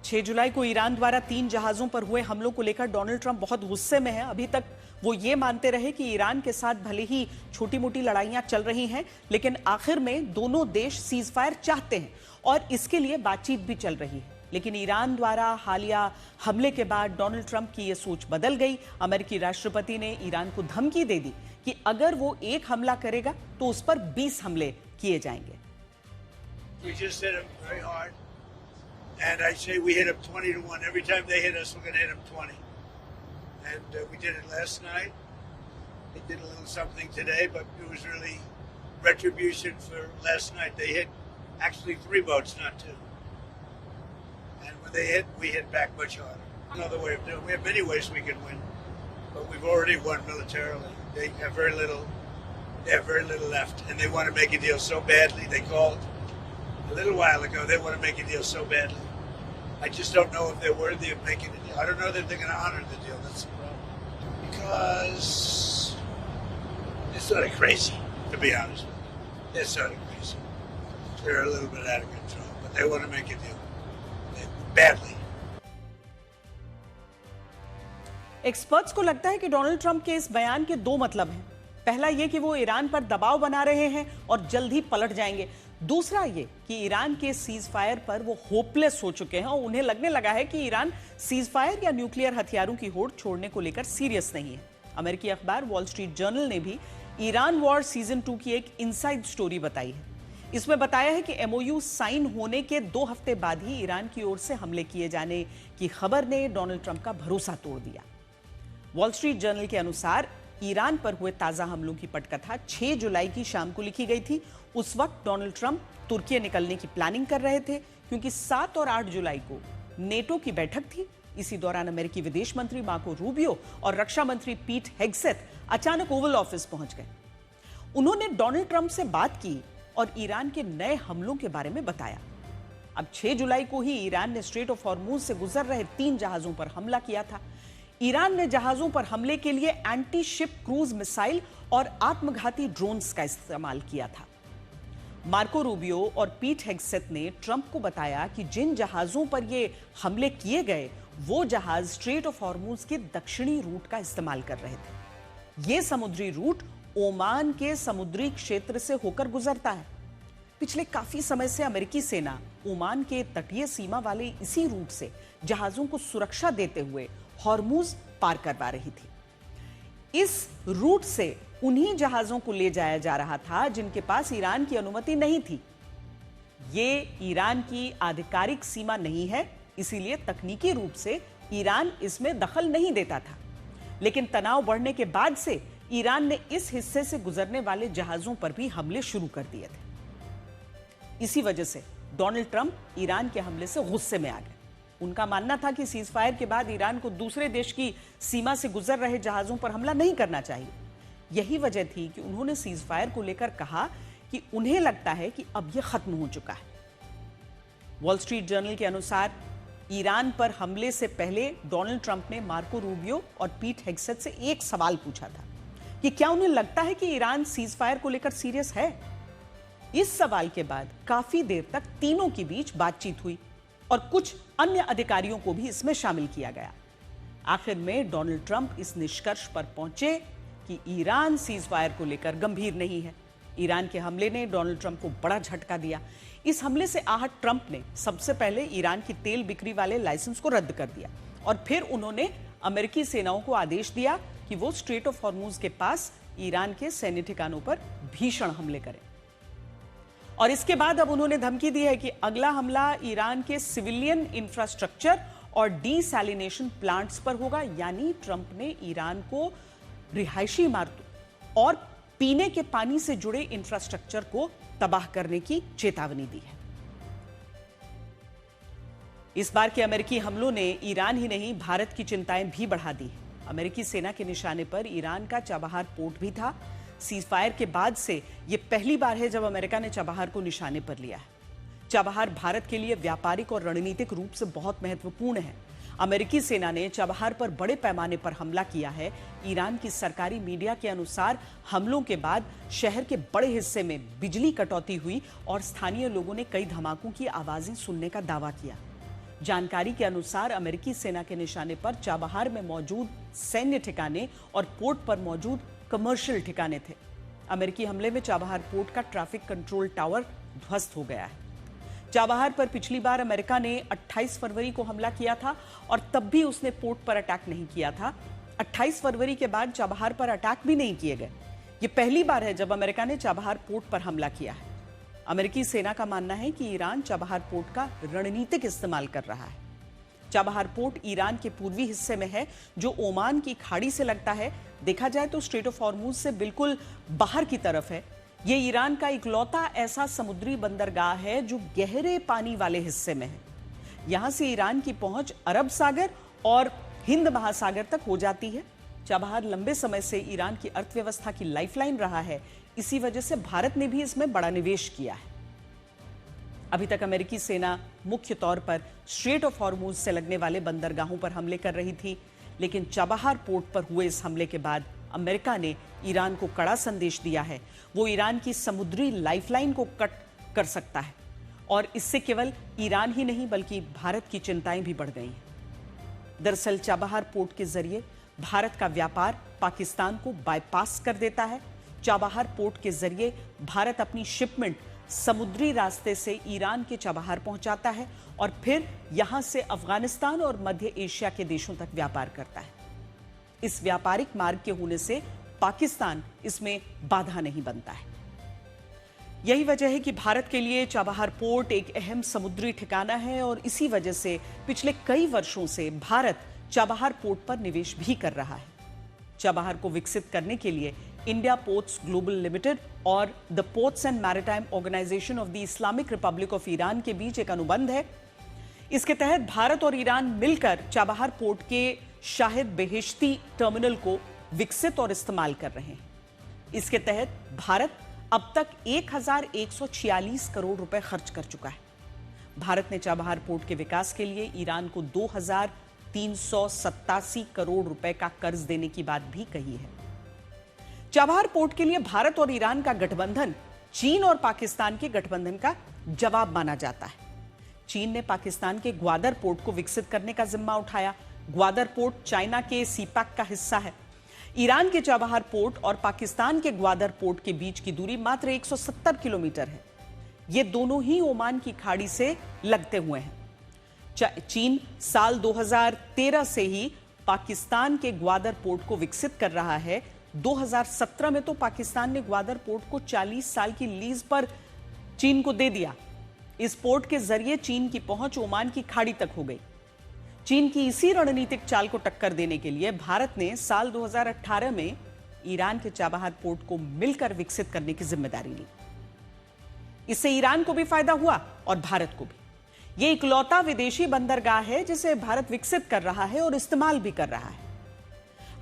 6 जुलाई को ईरान द्वारा 3 जहाजों पर हुए हमलों को लेकर डोनाल्ड ट्रंप बहुत गुस्से में हैं। अभी तक वो ये मानते रहे कि ईरान के साथ भले ही छोटी मोटी लड़ाइयां चल रही हैं, लेकिन आखिर में दोनों देश सीज फायर चाहते हैं और इसके लिए बातचीत भी चल रही है। लेकिन ईरान द्वारा हालिया हमले के बाद डोनाल्ड ट्रंप की ये सोच बदल गई। अमेरिकी राष्ट्रपति ने ईरान को धमकी दे दी कि अगर वो एक हमला करेगा तो उस पर 20 हमले किए जाएंगे। And I say we hit them 20 to 1. Every time they hit us, we're going to hit them 20. And we did it last night. They did a little something today, but it was really retribution for last night. They hit actually 3 boats, not 2. And when they hit, we hit back much harder. Another way of doing it. We have many ways we can win, but we've already won militarily. They have very little left, and they want to make a deal so badly. They called a little while ago. They want to make a deal so badly. I just don't know if they're worthy of making a deal. I don't know that they're going to honor the deal. That's the problem. Because they're sort of crazy, to be honest with you. They're sort of crazy. They're a little bit out of control, but they want to make a deal. Badly. Experts को लगता है कि Donald Trump के इस बयान के 2 मतलब हैं। पहला ये कि वो ईरान पर दबाव बना रहे हैं और जल्द ही पलट जाएंगे। दूसरा ये कि ईरान के सीज फायर पर वो होपलेस हो चुके हैं और उन्हें लगने लगा है कि ईरान सीज फायर या न्यूक्लियर हथियारों की होड़ छोड़ने को लेकर सीरियस नहीं है। अमेरिकी अखबार वॉल स्ट्रीट जर्नल ने भी ईरान वॉर सीजन 2 की एक इनसाइड स्टोरी बताई है। इसमें बताया है कि एमओयू साइन होने के 2 हफ्ते बाद ही ईरान की ओर से हमले किए जाने की खबर ने डोनाल्ड ट्रंप का भरोसा तोड़ दिया। वॉल स्ट्रीट जर्नल के अनुसार ईरान पर हुए ताजा हमलों की पटकथा 6 जुलाई की शाम को लिखी गई थी। उस वक्त डोनाल्ड ट्रंप तुर्की निकलने की प्लानिंग कर रहे थे, क्योंकि 7 और 8 जुलाई को नेटो की बैठक थी। इसी दौरान अमेरिकी विदेश मंत्री मार्को रूबियो और रक्षा मंत्री पीट हेग्सेथ अचानक ओवल ऑफिस पहुंच गए। उन्होंने डोनाल्ड ट्रंप से बात की और ईरान के नए हमलों के बारे में बताया। अब 6 जुलाई को ही ईरान ने स्ट्रेट ऑफ हॉर्मूज से गुजर रहे 3 जहाजों पर हमला किया था। ईरान ने जहाजों पर हमले के लिए एंटी शिप क्रूज मिसाइल और आत्मघाती ड्रोन्स का इस्तेमाल किया था। मार्को रूबियो और पीट हेग्सेथ ने ट्रंप को बताया कि जिन जहाजों पर ये हमले किए गए वो जहाज स्ट्रेट ऑफ हॉर्मूज के दक्षिणी रूट का इस्तेमाल कर रहे थे। ये समुद्री रूट ओमान के समुद्री क्षेत्र से होकर गुजरता है। पिछले काफी समय से अमेरिकी सेना ओमान के तटीय सीमा वाले इसी रूट से जहाजों को सुरक्षा देते हुए हॉर्मूज पार करवा रही थी। इस रूट से उन्हीं जहाजों को ले जाया जा रहा था जिनके पास ईरान की अनुमति नहीं थी। ये ईरान की आधिकारिक सीमा नहीं है, इसीलिए तकनीकी रूप से ईरान इसमें दखल नहीं देता था। लेकिन तनाव बढ़ने के बाद से ईरान ने इस हिस्से से गुजरने वाले जहाजों पर भी हमले शुरू कर दिए थे। इसी वजह से डोनाल्ड ट्रंप ईरान के हमले से गुस्से में आ गए। उनका मानना था कि सीज फायर के बाद ईरान को दूसरे देश की सीमा से गुजर रहे जहाजों पर हमला नहीं करना चाहिए। यही वजह थी कि उन्होंने सीज फायर को लेकर कहा कि उन्हें लगता है कि अब यह खत्म हो चुका है। वॉल स्ट्रीट जर्नल के अनुसार ईरान पर हमले से पहले डोनाल्ड ट्रंप ने मार्को रूबियो और पीट हेग्सेथ से एक सवाल पूछा था कि क्या उन्हें लगता है कि ईरान सीज फायर को लेकर सीरियस है। इस सवाल के बाद काफी देर तक तीनों के बीच बातचीत हुई और कुछ अन्य अधिकारियों को भी इसमें शामिल किया गया। आखिर में डोनाल्ड ट्रंप इस निष्कर्ष पर पहुंचे कि ईरान सीज फायर को लेकर गंभीर नहीं है। ईरान के हमले ने डोनाल्ड ट्रंप को बड़ा झटका दिया। इस हमले से आहत ट्रंप ने सबसे पहले ईरान की तेल बिक्री वाले लाइसेंस को रद्द कर दिया और फिर उन्होंने अमेरिकी सेनाओं को आदेश दिया कि वो स्ट्रेट ऑफ हॉर्मूज के पास ईरान के सैन्य ठिकानों पर भीषण हमले करें। और इसके बाद अब उन्होंने धमकी दी है कि अगला हमला ईरान के सिविलियन इंफ्रास्ट्रक्चर और डीसैलिनेशन प्लांट्स पर होगा। यानी ट्रंप ने ईरान को रिहायशी इमारतों और पीने के पानी से जुड़े इंफ्रास्ट्रक्चर को तबाह करने की चेतावनी दी है। इस बार के अमेरिकी हमलों ने ईरान ही नहीं भारत की चिंताएं भी बढ़ा दी है। अमेरिकी सेना के निशाने पर ईरान का चाबहार पोर्ट भी था। सीज फायर के बाद से यह पहली बार है जब अमेरिका ने चाबहार को निशाने पर लिया है। चाबहार भारत के लिए व्यापारिक और रणनीतिक रूप से बहुत महत्वपूर्ण है। अमेरिकी सेना ने चाबहार पर बड़े पैमाने पर हमला किया है। ईरान की सरकारी मीडिया के अनुसार हमलों के बाद शहर के बड़े हिस्से में बिजली कटौती हुई और स्थानीय लोगों ने कई धमाकों की आवाजें सुनने का दावा किया। जानकारी के अनुसार अमेरिकी सेना के निशाने पर चाबहार में मौजूद सैन्य ठिकाने और पोर्ट पर मौजूद कमर्शियल ठिकाने थे। अमेरिकी हमले में चाबहार पोर्ट का ट्रैफिक कंट्रोल टावर ध्वस्त हो गया है। चाबहार पर पिछली बार अमेरिका ने 28 फरवरी को हमला किया था और तब भी उसने पोर्ट पर अटैक नहीं किया था। 28 फरवरी के बाद चाबहार पर अटैक भी नहीं किए गए। ये पहली बार है जब अमेरिका ने चाबहार पोर्ट पर हमला किया है। अमेरिकी सेना का मानना है कि ईरान चाबहार पोर्ट का रणनीतिक इस्तेमाल कर रहा है। चाबहार पोर्ट ईरान के पूर्वी हिस्से में है, जो ओमान की खाड़ी से लगता है। देखा जाए तो स्ट्रेट ऑफ हॉर्मुज से बिल्कुल बाहर की तरफ है। ये ईरान का इकलौता ऐसा समुद्री बंदरगाह है जो गहरे पानी वाले हिस्से में है। यहां से ईरान की पहुंच अरब सागर और हिंद महासागर तक हो जाती है। चाबहार लंबे समय से ईरान की अर्थव्यवस्था की लाइफलाइन रहा है। इसी वजह से भारत ने भी इसमें बड़ा निवेश किया है। अभी तक अमेरिकी सेना मुख्य तौर पर स्ट्रेट ऑफ हॉर्मुज से लगने वाले बंदरगाहों पर हमले कर रही थी, लेकिन चाबहार पोर्ट पर हुए इस हमले के बाद अमेरिका ने ईरान को कड़ा संदेश दिया है। वो ईरान की समुद्री लाइफलाइन को कट कर सकता है और इससे केवल ईरान ही नहीं बल्कि भारत की चिंताएं भी बढ़ गई हैं। दरअसल चाबहार पोर्ट के जरिए भारत का व्यापार पाकिस्तान को बाईपास कर देता है। चाबहार पोर्ट के जरिए भारत अपनी शिपमेंट समुद्री रास्ते से ईरान के चाबहार पहुंचाता है और फिर यहां से अफगानिस्तान और मध्य एशिया के देशों तक व्यापार करता है। इस व्यापारिक मार्ग के होने से पाकिस्तान इसमें बाधा नहीं बनता है। यही वजह है कि भारत के लिए चाबहार पोर्ट एक अहम समुद्री ठिकाना है और इसी वजह से पिछले कई वर्षों से भारत चाबहार पोर्ट पर निवेश भी कर रहा है। चाबहार को विकसित करने के लिए इंडिया पोर्ट्स ग्लोबल लिमिटेड और the ports and maritime organisation of the Islamic Republic of Iran के बीच एक अनुबंध है। इसके तहत भारत और ईरान मिलकर चाबहार पोर्ट के शाहिद बेहेश्ती टर्मिनल को विकसित और इस्तेमाल कर रहे हैं। इसके तहत भारत अब तक 1146 करोड़ रुपए खर्च कर चुका है। भारत ने चाबहार पोर्ट के विकास के लिए ईरान को 2387 करोड़ रुपए का कर्ज देने की बात भी कही है। चाबहार पोर्ट के लिए भारत और ईरान का गठबंधन चीन और पाकिस्तान के गठबंधन का जवाब माना जाता है। चीन ने पाकिस्तान के ग्वादर पोर्ट को विकसित करने का जिम्मा उठाया। ग्वादर पोर्ट चाइना के सीपैक का हिस्सा है। ईरान के चाबहार पोर्ट और पाकिस्तान के ग्वादर पोर्ट के बीच की दूरी मात्र 170 किलोमीटर है। ये दोनों ही ओमान की खाड़ी से लगते हुए हैं। चीन साल 2013 से ही पाकिस्तान के ग्वादर पोर्ट को विकसित कर रहा है। 2017 में तो पाकिस्तान ने ग्वादर पोर्ट को 40 साल की लीज पर चीन को दे दिया। इस पोर्ट के जरिए चीन की पहुंच ओमान की खाड़ी तक हो गई। चीन की इसी रणनीतिक चाल को टक्कर देने के लिए भारत ने साल 2018 में ईरान के चाबहार पोर्ट को मिलकर विकसित करने की जिम्मेदारी ली। इससे ईरान को भी फायदा हुआ और भारत को भी। यह इकलौता विदेशी बंदरगाह है जिसे भारत विकसित कर रहा है और इस्तेमाल भी कर रहा है।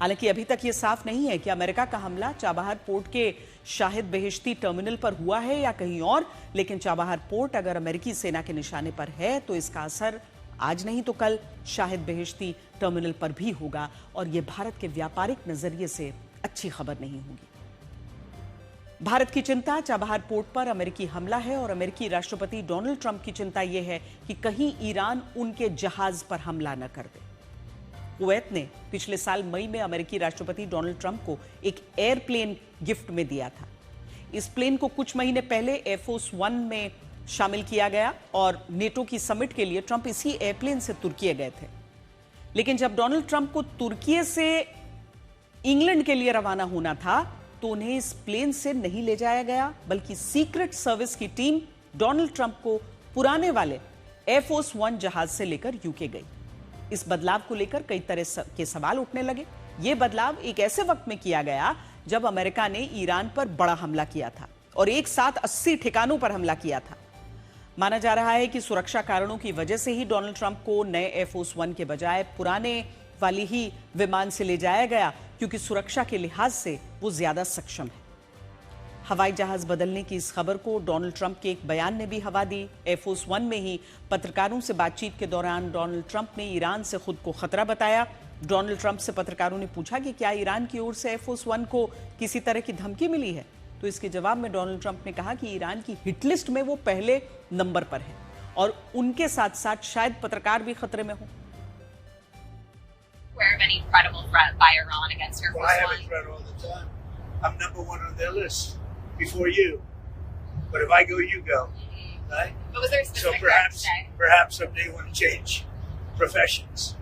हालांकि अभी तक यह साफ नहीं है कि अमेरिका का हमला चाबहार पोर्ट के शाहिद बेहेश्ती टर्मिनल पर हुआ है या कहीं और, लेकिन चाबहार पोर्ट अगर अमेरिकी सेना के निशाने पर है तो इसका असर आज नहीं तो कल शाहिद बेहेश्ती टर्मिनल पर भी होगा और यह भारत के व्यापारिक नजरिए से अच्छी खबर नहीं होगी। भारत की चिंता चाबहार पोर्ट पर अमेरिकी हमला है और अमेरिकी राष्ट्रपति डोनाल्ड ट्रंप की चिंता यह है कि कहीं ईरान उनके जहाज पर हमला न कर दे। कुवैत ने पिछले साल मई में अमेरिकी राष्ट्रपति डोनाल्ड ट्रंप को एक एयरप्लेन गिफ्ट में दिया था। इस प्लेन को कुछ महीने पहले एयरफोर्स 1 में शामिल किया गया और नेटो की समिट के लिए ट्रंप इसी एयरप्लेन से तुर्की गए थे। लेकिन जब डोनाल्ड ट्रंप को तुर्की से इंग्लैंड के लिए रवाना होना था तो उन्हें इस प्लेन से नहीं ले जाया गया, बल्कि सीक्रेट सर्विस की टीम डोनाल्ड ट्रंप को पुराने वाले एयरफोर्स 1 जहाज से लेकर यूके गई। इस बदलाव को लेकर कई तरह के सवाल उठने लगे। यह बदलाव एक ऐसे वक्त में किया गया जब अमेरिका ने ईरान पर बड़ा हमला किया था और एक साथ 80 ठिकानों पर हमला किया था। माना जा रहा है कि सुरक्षा कारणों की वजह से ही डोनाल्ड ट्रंप को नए एयरफोर्स 1 के बजाय पुराने वाली ही विमान से ले जाया गया, क्योंकि सुरक्षा के लिहाज से वो ज्यादा सक्षम है। हवाई जहाज बदलने की इस खबर को डोनाल्ड ट्रंप के एक बयान ने भी हवा दी। एयरफोर्स 1 में ही पत्रकारों से बातचीत के दौरान डोनाल्ड ट्रंप ने ईरान से खुद को खतरा बताया। डोनाल्ड ट्रंप से पत्रकारों ने पूछा कि क्या ईरान की ओर से एयरफोर्स 1 को किसी तरह की धमकी मिली है, तो इसके जवाब में डोनाल्ड ट्रंप ने कहा कि ईरान की हिट लिस्ट में वो पहले नंबर पर है और उनके साथ साथ शायद पत्रकार भी खतरे में हो। Aware of any credible threat by Iran against Air Well, I Force have a One? threat all the time. I'm #1 on their list before you. But if I go, you go. Right? But was there a So specific threat today? perhaps someday you want to change professions.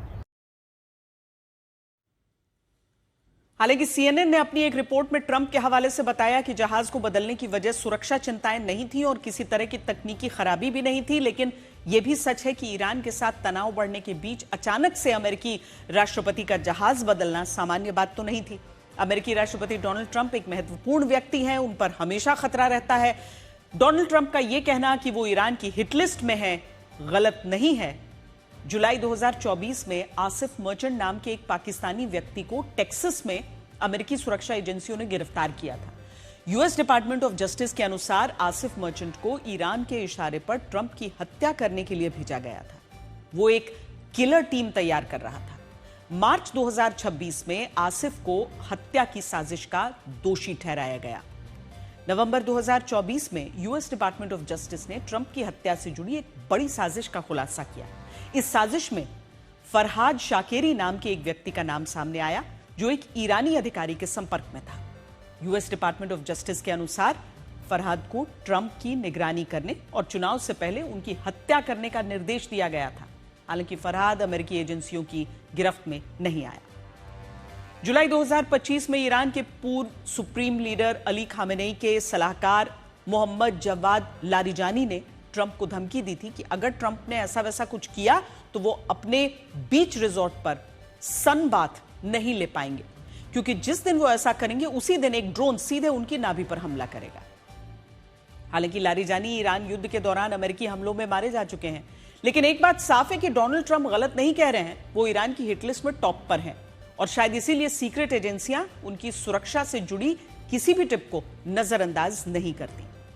हालांकि CNN ने अपनी एक report में Trump के हवाले से बताया कि जहाज को बदलने की वजह सुरक्षा चिंताएं नहीं थी और किसी तरह की तकनीकी खराबी भी नहीं थी, लेकिन यह भी सच है कि ईरान के साथ तनाव बढ़ने के बीच अचानक से अमेरिकी राष्ट्रपति का जहाज बदलना सामान्य बात तो नहीं थी। अमेरिकी राष्ट्रपति डोनाल्ड ट्रंप एक महत्वपूर्ण व्यक्ति हैं, उन पर हमेशा खतरा रहता है। डोनाल्ड ट्रंप का यह कहना कि वो ईरान की हिट लिस्ट में है गलत नहीं है। जुलाई 2024 में आसिफ मर्चेंट नाम के एक पाकिस्तानी व्यक्ति को टेक्सास में अमेरिकी सुरक्षा एजेंसियों ने गिरफ्तार किया था। यूएस डिपार्टमेंट ऑफ जस्टिस के अनुसार आसिफ मर्चेंट को ईरान के इशारे पर ट्रंप की हत्या करने के लिए भेजा गया था। वो एक किलर टीम तैयार कर रहा था। मार्च 2026 में आसिफ को हत्या की साजिश का दोषी ठहराया गया। नवंबर 2024 में यूएस डिपार्टमेंट ऑफ जस्टिस ने ट्रंप की हत्या से जुड़ी एक बड़ी साजिश का खुलासा किया। इस साजिश में फरहाद शाकेरी नाम के एक व्यक्ति का नाम सामने आया, जो एक ईरानी अधिकारी के संपर्क में था। यूएस डिपार्टमेंट ऑफ जस्टिस के अनुसार फरहाद को ट्रंप की निगरानी करने और चुनाव से पहले उनकी हत्या करने का निर्देश दिया गया था। हालांकि फरहाद अमेरिकी एजेंसियों की गिरफ्त में नहीं आया। जुलाई 2025 में ईरान के पूर्व सुप्रीम लीडर अली खामेनेई के सलाहकार मोहम्मद जवाद लारिजानी ने ट्रंप को धमकी दी थी कि अगर ट्रंप ने ऐसा वैसा कुछ किया तो वो अपने बीच रिजॉर्ट पर सन बाथ नहीं ले पाएंगे, क्योंकि जिस दिन वो ऐसा करेंगे उसी दिन एक ड्रोन सीधे उनकी नाभि पर हमला करेगा। हालांकि लारिजानी ईरान युद्ध के दौरान अमेरिकी हमलों में मारे जा चुके हैं, लेकिन एक बात साफ है कि डोनाल्ड ट्रंप गलत नहीं कह रहे हैं। वो ईरान की हिट लिस्ट में टॉप पर हैं और शायद इसीलिए सीक्रेट एजेंसियां उनकी सुरक्षा से जुड़ी किसी भी टिप को नजरअंदाज नहीं करती।